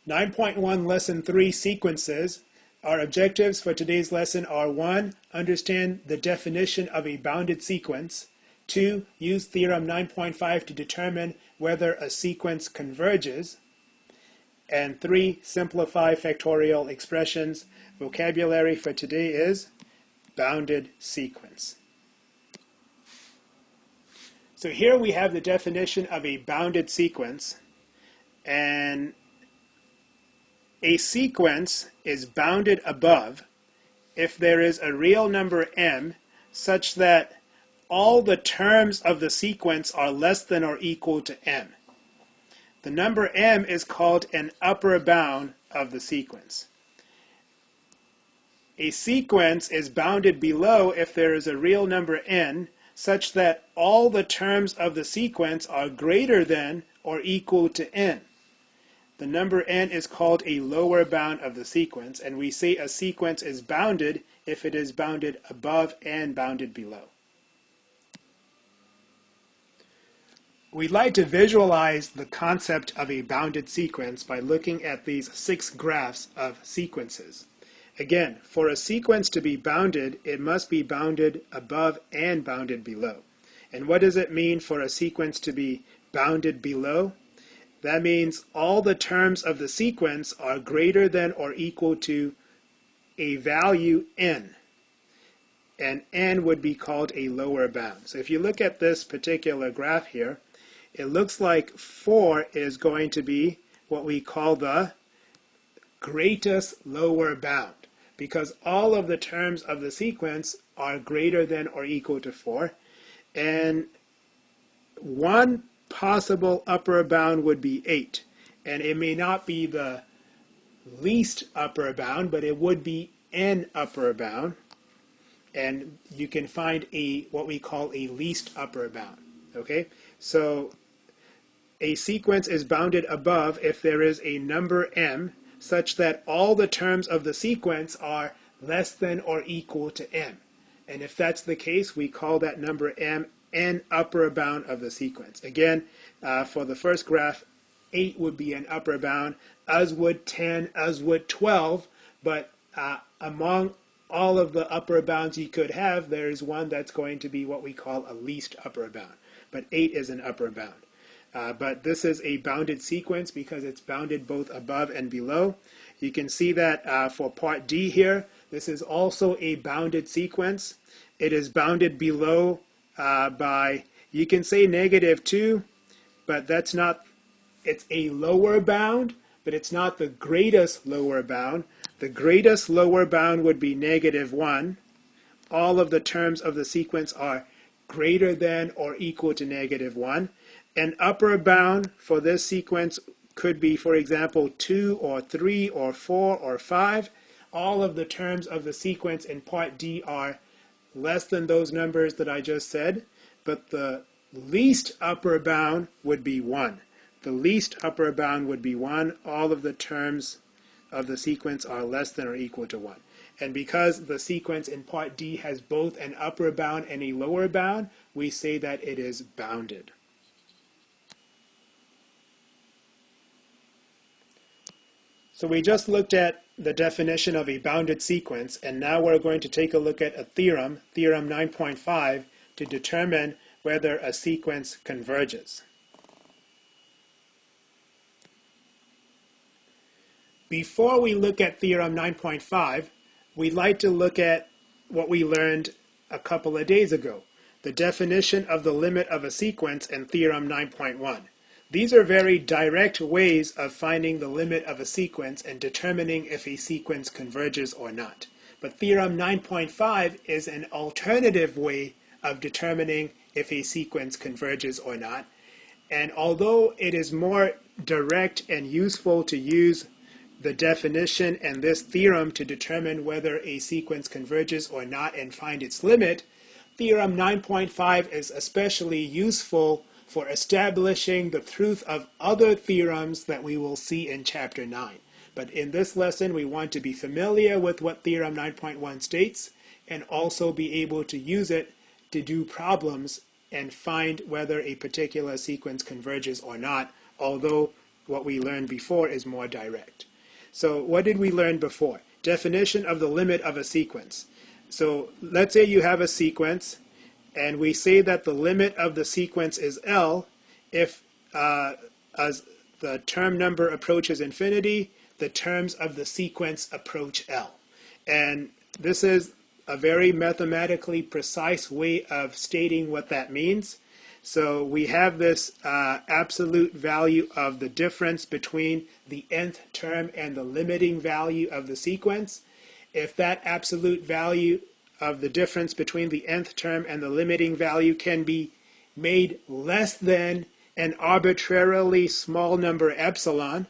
9.1 Lesson 3 Sequences. Our objectives for today's lesson are 1. Understand the definition of a bounded sequence. 2. Use Theorem 9.5 to determine whether a sequence converges. And 3. Simplify factorial expressions. Vocabulary for today is bounded sequence. So here we have the definition of a bounded sequence, and a sequence is bounded above if there is a real number m such that all the terms of the sequence are less than or equal to m. The number m is called an upper bound of the sequence. A sequence is bounded below if there is a real number n such that all the terms of the sequence are greater than or equal to n. The number n is called a lower bound of the sequence, and we say a sequence is bounded if it is bounded above and bounded below. We'd like to visualize the concept of a bounded sequence by looking at these 6 graphs of sequences. Again, for a sequence to be bounded, it must be bounded above and bounded below. And what does it mean for a sequence to be bounded below? That means all the terms of the sequence are greater than or equal to a value n. And n would be called a lower bound. So if you look at this particular graph here, it looks like 4 is going to be what we call the greatest lower bound, because all of the terms of the sequence are greater than or equal to 4. And one possible upper bound would be 8. And it may not be the least upper bound, but it would be an upper bound. And you can find what we call a least upper bound. Okay? So a sequence is bounded above if there is a number m such that all the terms of the sequence are less than or equal to m. And if that's the case, we call that number m an upper bound of the sequence. Again, for the first graph, 8 would be an upper bound, as would 10, as would 12, but among all of the upper bounds you could have, there's one that's going to be what we call a least upper bound. But 8 is an upper bound. But this is a bounded sequence because it's bounded both above and below. You can see that for part D here, this is also a bounded sequence. It is bounded below by, you can say -2, but that's not, it's a lower bound, but it's not the greatest lower bound. The greatest lower bound would be -1. All of the terms of the sequence are greater than or equal to -1. An upper bound for this sequence could be, for example, 2 or 3 or 4 or 5. All of the terms of the sequence in part D are less than those numbers that I just said, but the least upper bound would be 1. The least upper bound would be 1. All of the terms of the sequence are less than or equal to 1. And because the sequence in part D has both an upper bound and a lower bound, we say that it is bounded. So we just looked at the definition of a bounded sequence, and now we're going to take a look at a theorem, Theorem 9.5, to determine whether a sequence converges. Before we look at Theorem 9.5, we'd like to look at what we learned a couple of days ago, the definition of the limit of a sequence in Theorem 9.1. These are very direct ways of finding the limit of a sequence and determining if a sequence converges or not. But Theorem 9.5 is an alternative way of determining if a sequence converges or not. And although it is more direct and useful to use the definition and this theorem to determine whether a sequence converges or not and find its limit, Theorem 9.5 is especially useful for establishing the truth of other theorems that we will see in Chapter 9. But in this lesson, we want to be familiar with what Theorem 9.1 states and also be able to use it to do problems and find whether a particular sequence converges or not, although what we learned before is more direct. So what did we learn before? Definition of the limit of a sequence. So let's say you have a sequence, and we say that the limit of the sequence is L if, as the term number approaches infinity, the terms of the sequence approach L. And this is a very mathematically precise way of stating what that means. So we have this absolute value of the difference between the nth term and the limiting value of the sequence. If that absolute value of the difference between the nth term and the limiting value can be made less than an arbitrarily small number epsilon,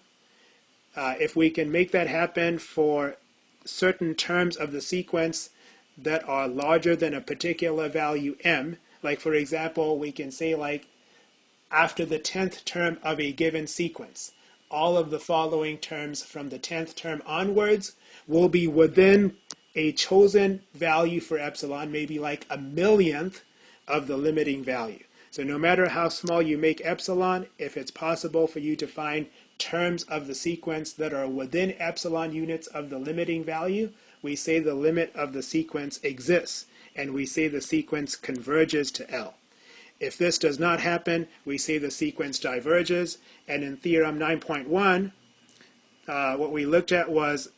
if we can make that happen for certain terms of the sequence that are larger than a particular value m, like for example, we can say like after the 10th term of a given sequence, all of the following terms from the 10th term onwards will be within a chosen value for epsilon, maybe like a millionth of the limiting value. So no matter how small you make epsilon, if it's possible for you to find terms of the sequence that are within epsilon units of the limiting value, we say the limit of the sequence exists, and we say the sequence converges to L. If this does not happen, we say the sequence diverges, and in Theorem 9.1, what we looked at was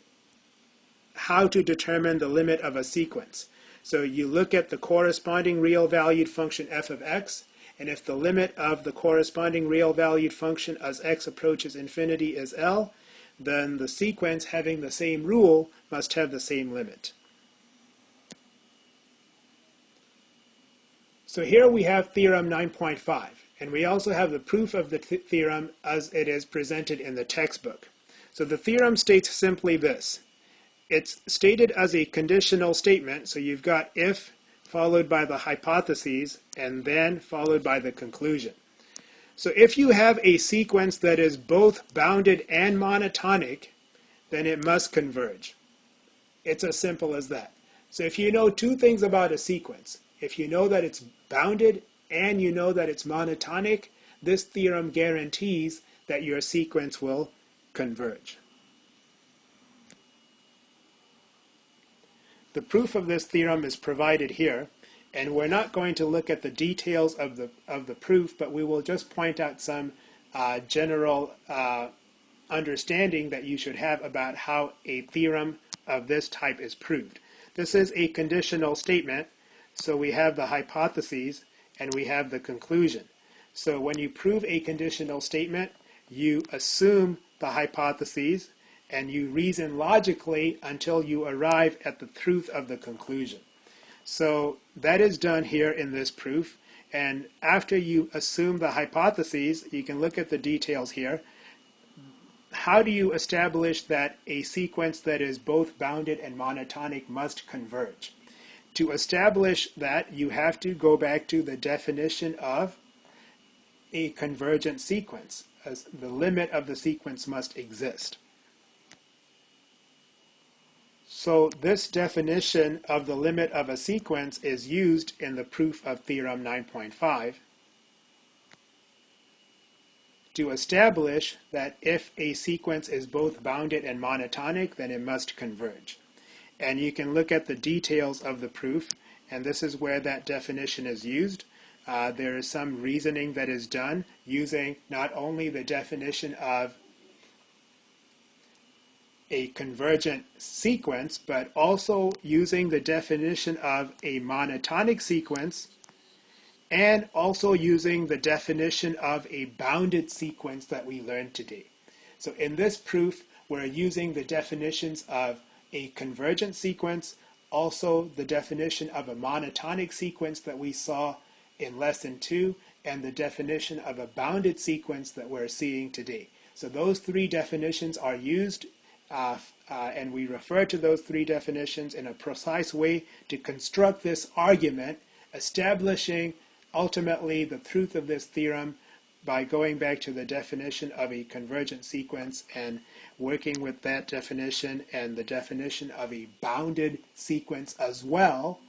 how to determine the limit of a sequence. So you look at the corresponding real valued function f of x, and if the limit of the corresponding real valued function as x approaches infinity is L, then the sequence having the same rule must have the same limit. So here we have Theorem 9.5, and we also have the proof of the theorem as it is presented in the textbook. So the theorem states simply this. It's stated as a conditional statement, so you've got if followed by the hypotheses and then followed by the conclusion. So if you have a sequence that is both bounded and monotonic, then it must converge. It's as simple as that. So if you know two things about a sequence, if you know that it's bounded and you know that it's monotonic, this theorem guarantees that your sequence will converge. The proof of this theorem is provided here, and we're not going to look at the details of the proof, but we will just point out some general understanding that you should have about how a theorem of this type is proved. This is a conditional statement, so we have the hypotheses and we have the conclusion. So when you prove a conditional statement, you assume the hypotheses and you reason logically until you arrive at the truth of the conclusion. So that is done here in this proof, and after you assume the hypotheses, you can look at the details here. How do you establish that a sequence that is both bounded and monotonic must converge? To establish that, you have to go back to the definition of a convergent sequence, as the limit of the sequence must exist. So this definition of the limit of a sequence is used in the proof of Theorem 9.5 to establish that if a sequence is both bounded and monotonic, then it must converge. And you can look at the details of the proof, and this is where that definition is used. There is some reasoning that is done using not only the definition of a convergent sequence, but also using the definition of a monotonic sequence, and also using the definition of a bounded sequence that we learned today. So in this proof, we're using the definitions of a convergent sequence, also the definition of a monotonic sequence that we saw in Lesson 2, and the definition of a bounded sequence that we're seeing today. So those three definitions are used and we refer to those three definitions in a precise way to construct this argument, establishing ultimately the truth of this theorem by going back to the definition of a convergent sequence and working with that definition and the definition of a bounded sequence as well,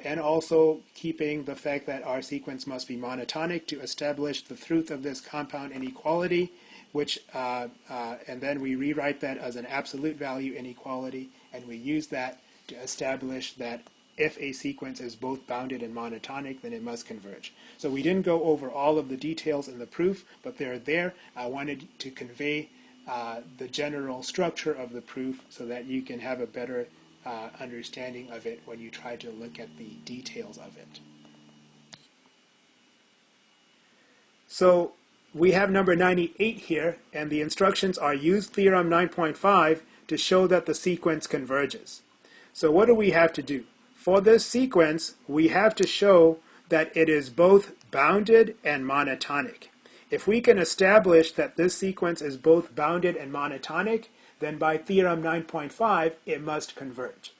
and also keeping the fact that our sequence must be monotonic to establish the truth of this compound inequality. and then we rewrite that as an absolute value inequality, and we use that to establish that if a sequence is both bounded and monotonic, then it must converge. So we didn't go over all of the details in the proof, but they're there. I wanted to convey the general structure of the proof so that you can have a better understanding of it when you try to look at the details of it. So we have number 98 here, and the instructions are use theorem 9.5 to show that the sequence converges. So what do we have to do? For this sequence, we have to show that it is both bounded and monotonic. If we can establish that this sequence is both bounded and monotonic, then by theorem 9.5, it must converge.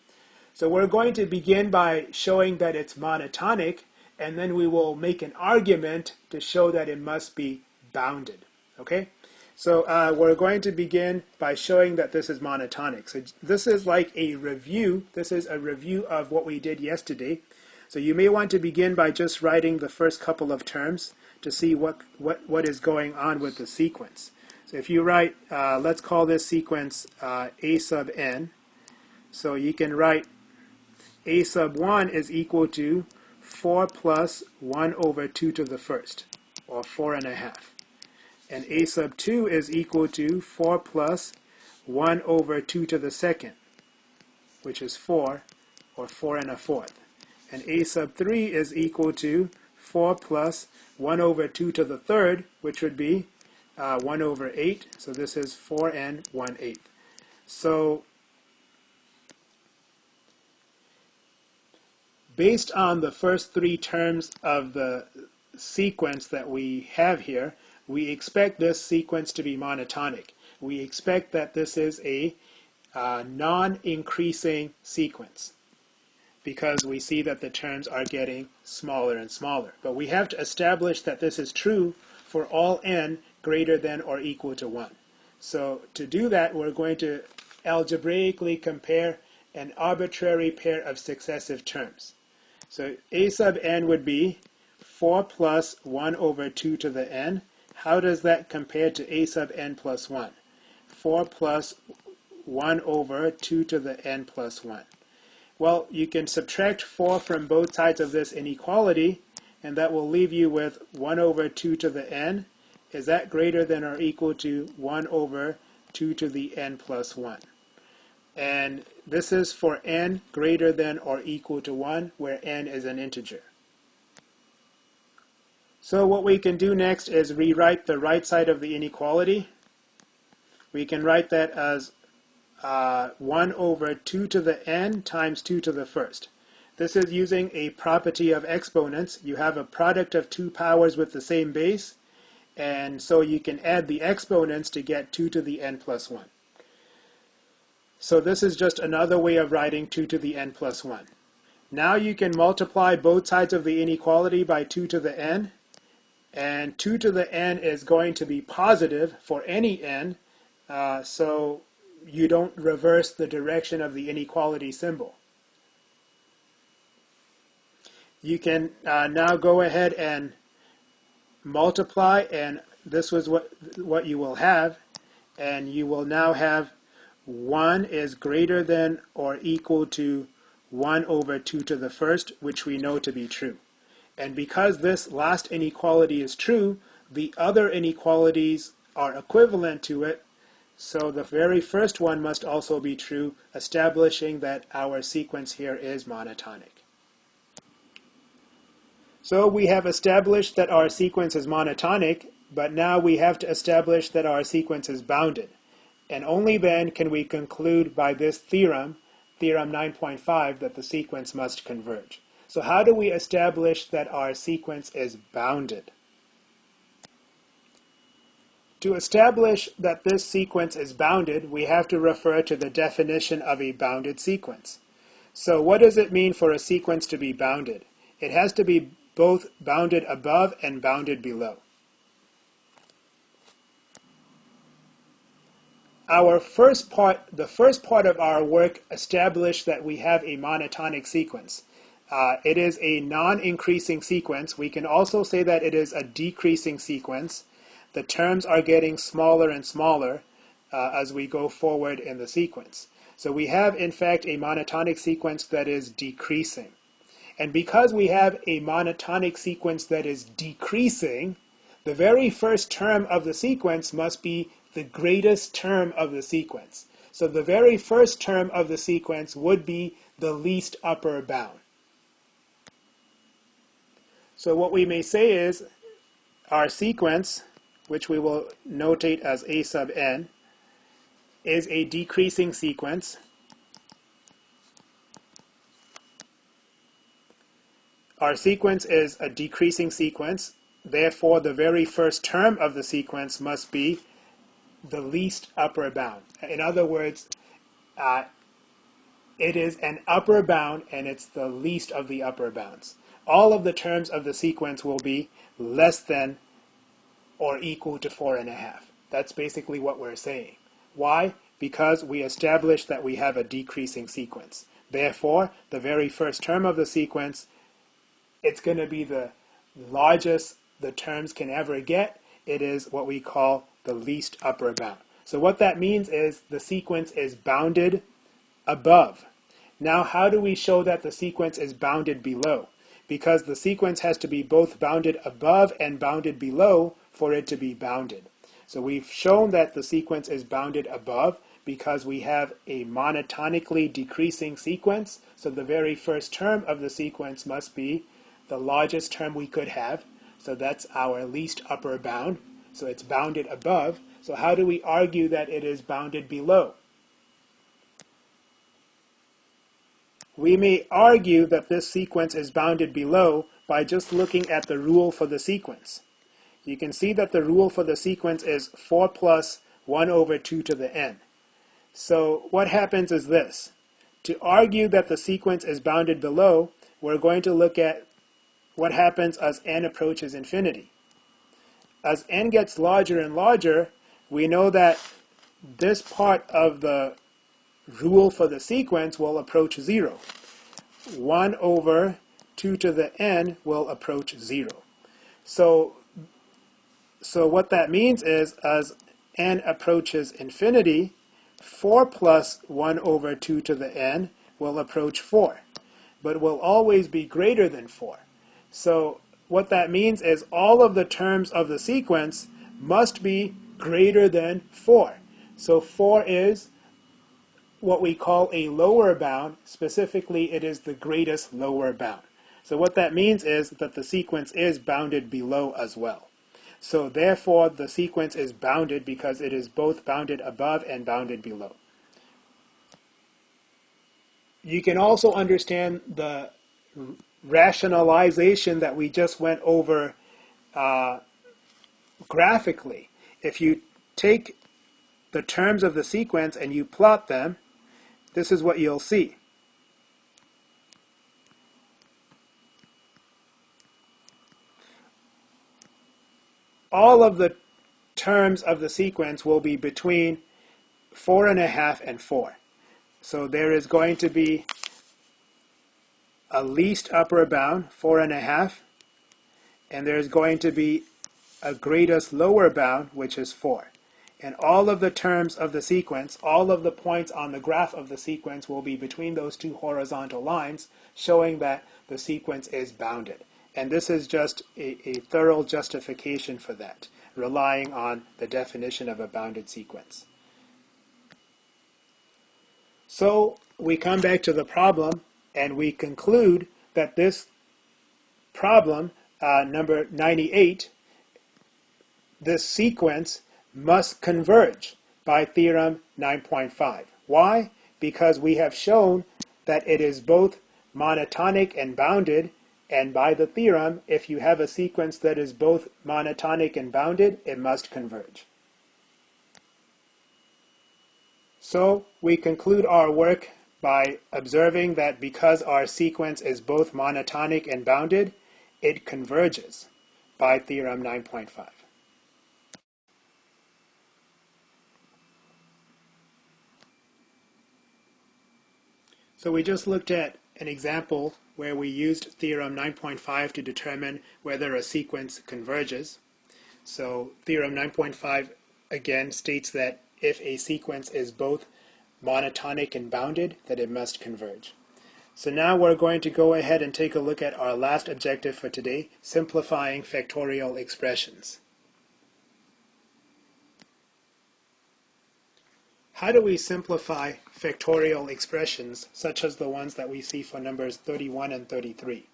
So we're going to begin by showing that it's monotonic, and then we will make an argument to show that it must be bounded. Okay? So we're going to begin by showing that this is monotonic. So this is like a review. This is a review of what we did yesterday. So you may want to begin by just writing the first couple of terms to see what is going on with the sequence. So if you write, let's call this sequence a sub n. So you can write a sub 1 is equal to 4 plus 1 over 2 to the first, or 4.5. And a sub 2 is equal to 4 plus 1 over 2 to the second, which is 4, or 4.25. And a sub 3 is equal to 4 plus 1 over 2 to the third, which would be 1 over 8. So this is 4n 1/8. So based on the first three terms of the sequence that we have here, we expect this sequence to be monotonic. We expect that this is a non-increasing sequence because we see that the terms are getting smaller and smaller. But we have to establish that this is true for all n greater than or equal to 1. So to do that, we're going to algebraically compare an arbitrary pair of successive terms. So a sub n would be 4 plus 1 over 2 to the n. How does that compare to a sub n plus 1? 4 plus 1 over 2 to the n plus 1. Well, you can subtract 4 from both sides of this inequality, and that will leave you with 1 over 2 to the n. Is that greater than or equal to 1 over 2 to the n plus 1? And this is for n greater than or equal to 1, where n is an integer. So what we can do next is rewrite the right side of the inequality. We can write that as 1 over 2 to the n times 2 to the first. This is using a property of exponents. You have a product of two powers with the same base, and so you can add the exponents to get 2 to the n plus 1. So this is just another way of writing 2 to the n plus 1. Now you can multiply both sides of the inequality by 2 to the n, and 2 to the n is going to be positive for any n, so you don't reverse the direction of the inequality symbol. You can now go ahead and multiply, and this was what you will have, and you will now have 1 is greater than or equal to 1 over 2 to the first, which we know to be true. And because this last inequality is true, the other inequalities are equivalent to it, so the very first one must also be true, establishing that our sequence here is monotonic. So we have established that our sequence is monotonic, but now we have to establish that our sequence is bounded. And only then can we conclude by this theorem, Theorem 9.5, that the sequence must converge. So how do we establish that our sequence is bounded? To establish that this sequence is bounded, we have to refer to the definition of a bounded sequence. So what does it mean for a sequence to be bounded? It has to be both bounded above and bounded below. The first part of our work established that we have a monotonic sequence. It is a non-increasing sequence. We can also say that it is a decreasing sequence. the terms are getting smaller and smaller as we go forward in the sequence. So we have, in fact, a monotonic sequence that is decreasing. And because we have a monotonic sequence that is decreasing, the very first term of the sequence must be the greatest term of the sequence. So the very first term of the sequence would be the least upper bound. So what we may say is our sequence, which we will notate as A sub n, is a decreasing sequence. Our sequence is a decreasing sequence. Therefore, the very first term of the sequence must be the least upper bound. In other words, it is an upper bound and it's the least of the upper bounds. All of the terms of the sequence will be less than or equal to 4.5. That's basically what we're saying. Why? Because we established that we have a decreasing sequence. Therefore, the very first term of the sequence, it's going to be the largest the terms can ever get. It is what we call the least upper bound. So what that means is the sequence is bounded above. Now, how do we show that the sequence is bounded below? Because the sequence has to be both bounded above and bounded below for it to be bounded. So we've shown that the sequence is bounded above because we have a monotonically decreasing sequence. So the very first term of the sequence must be the largest term we could have. So that's our least upper bound. So it's bounded above. So how do we argue that it is bounded below? We may argue that this sequence is bounded below by just looking at the rule for the sequence. You can see that the rule for the sequence is 4 plus 1 over 2 to the n. So what happens is this. To argue that the sequence is bounded below, we're going to look at what happens as n approaches infinity. As n gets larger and larger, we know that this part of the rule for the sequence will approach 0. 1 over 2 to the n will approach 0. So what that means is as n approaches infinity, 4 plus 1 over 2 to the n will approach 4, but will always be greater than 4. So what that means is all of the terms of the sequence must be greater than 4. So 4 is what we call a lower bound. Specifically, it is the greatest lower bound. So what that means is that the sequence is bounded below as well. So therefore, the sequence is bounded because it is both bounded above and bounded below. You can also understand the rationalization that we just went over graphically. If you take the terms of the sequence and you plot them, this is what you'll see. All of the terms of the sequence will be between 4.5 and 4. So there is going to be a least upper bound, 4.5, and there's going to be a greatest lower bound, which is 4. And all of the terms of the sequence, all of the points on the graph of the sequence will be between those two horizontal lines, showing that the sequence is bounded. And this is just a thorough justification for that, relying on the definition of a bounded sequence. So we come back to the problem, and we conclude that this problem, number 98, this sequence must converge by theorem 9.5. Why? Because we have shown that it is both monotonic and bounded, and by the theorem, if you have a sequence that is both monotonic and bounded, it must converge. So we conclude our work by observing that because our sequence is both monotonic and bounded, it converges by theorem 9.5. So we just looked at an example where we used theorem 9.5 to determine whether a sequence converges. So theorem 9.5 again states that if a sequence is both monotonic and bounded, that it must converge. So now we're going to go ahead and take a look at our last objective for today, simplifying factorial expressions. How do we simplify factorial expressions, such as the ones that we see for numbers 31 and 33?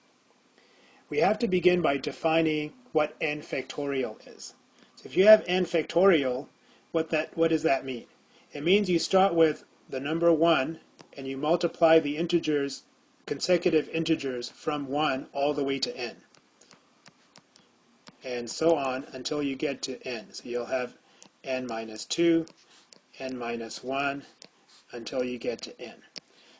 We have to begin by defining what n factorial is. So if you have n factorial, what does that mean? It means you start with the number 1 and you multiply the integers, consecutive integers, from 1 all the way to n. And so on until you get to n. So you'll have n minus 2, n minus 1, until you get to n.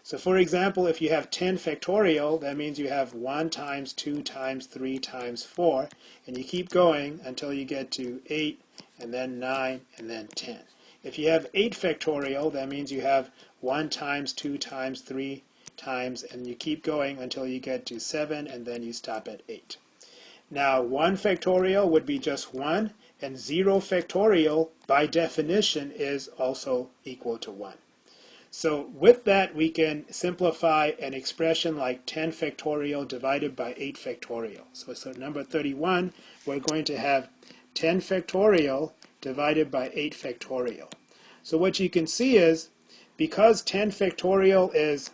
So for example, if you have 10 factorial, that means you have 1 times 2 times 3 times 4, and you keep going until you get to 8, and then 9, and then 10. If you have 8 factorial, that means you have 1 times 2 times 3 times, and you keep going until you get to 7, and then you stop at 8. Now 1 factorial would be just 1, and 0 factorial by definition is also equal to 1. So with that, we can simplify an expression like 10 factorial divided by 8 factorial. So number 31, we're going to have 10 factorial divided by 8 factorial. So what you can see is, because 10 factorial is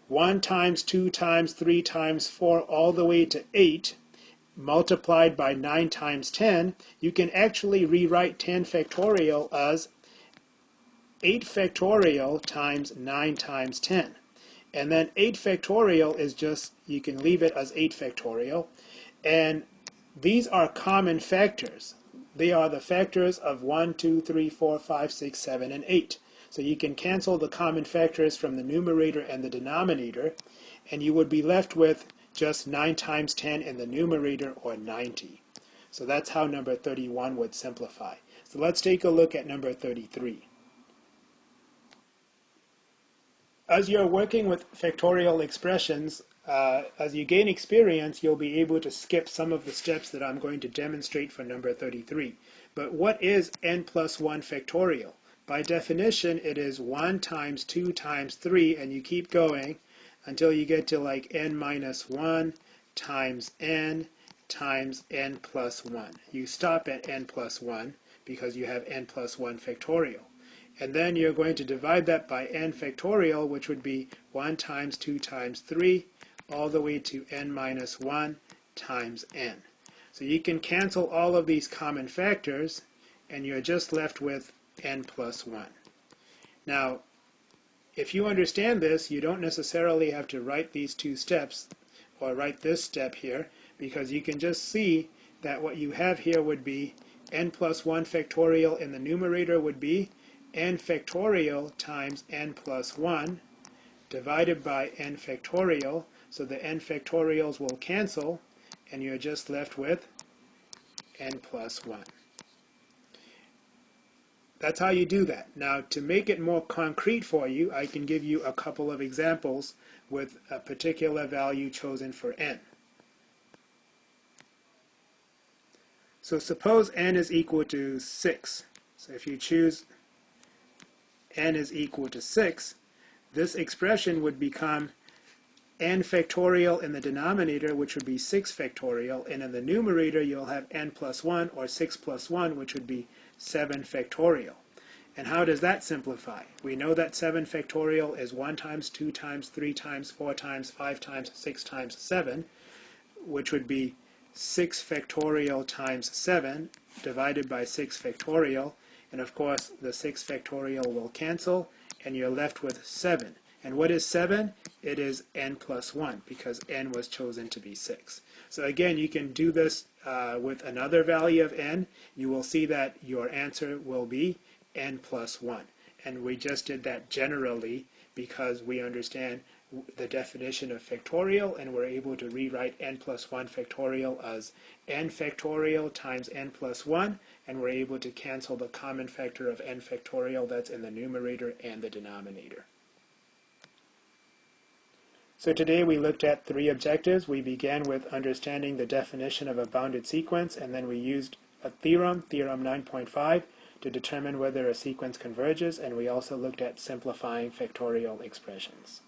1 times 2 times 3 times 4 all the way to 8, multiplied by 9 times 10, you can actually rewrite 10 factorial as 8 factorial times 9 times 10. And then 8 factorial is just, you can leave it as 8 factorial. And these are common factors. They are the factors of 1, 2, 3, 4, 5, 6, 7, and 8. So you can cancel the common factors from the numerator and the denominator, and you would be left with just 9 times 10 in the numerator, or 90. So that's how number 31 would simplify. So let's take a look at number 33. As you're working with factorial expressions, as you gain experience, you'll be able to skip some of the steps that I'm going to demonstrate for number 33. But what is n plus 1 factorial? By definition, it is 1 times 2 times 3, and you keep going until you get to like n minus 1 times n plus 1. You stop at n plus 1 because you have n plus 1 factorial. And then you're going to divide that by n factorial, which would be 1 times 2 times 3, all the way to n minus 1 times n. So you can cancel all of these common factors, and you're just left with n plus 1. Now, if you understand this, you don't necessarily have to write these two steps, or write this step here, because you can just see that what you have here would be n plus 1 factorial in the numerator would be n factorial times n plus 1 divided by n factorial. So the n factorials will cancel, and you're just left with n plus 1. That's how you do that. Now, to make it more concrete for you, I can give you a couple of examples with a particular value chosen for n. So suppose n is equal to 6. So if you choose n is equal to 6, this expression would become n factorial in the denominator, which would be 6 factorial, and in the numerator you'll have n plus 1, or 6 plus 1, which would be 7 factorial. And how does that simplify? We know that 7 factorial is 1 times 2 times 3 times 4 times 5 times 6 times 7, which would be 6 factorial times 7 divided by 6 factorial. And of course, the 6 factorial will cancel, and you're left with 7. And what is 7? It is n plus 1, because n was chosen to be 6. So again, you can do this with another value of n. You will see that your answer will be n plus 1. And we just did that generally because we understand the definition of factorial, and we're able to rewrite n plus 1 factorial as n factorial times n plus 1, and we're able to cancel the common factor of n factorial that's in the numerator and the denominator. So today we looked at 3 objectives. We began with understanding the definition of a bounded sequence, and then we used a theorem, Theorem 9.5, to determine whether a sequence converges, and we also looked at simplifying factorial expressions.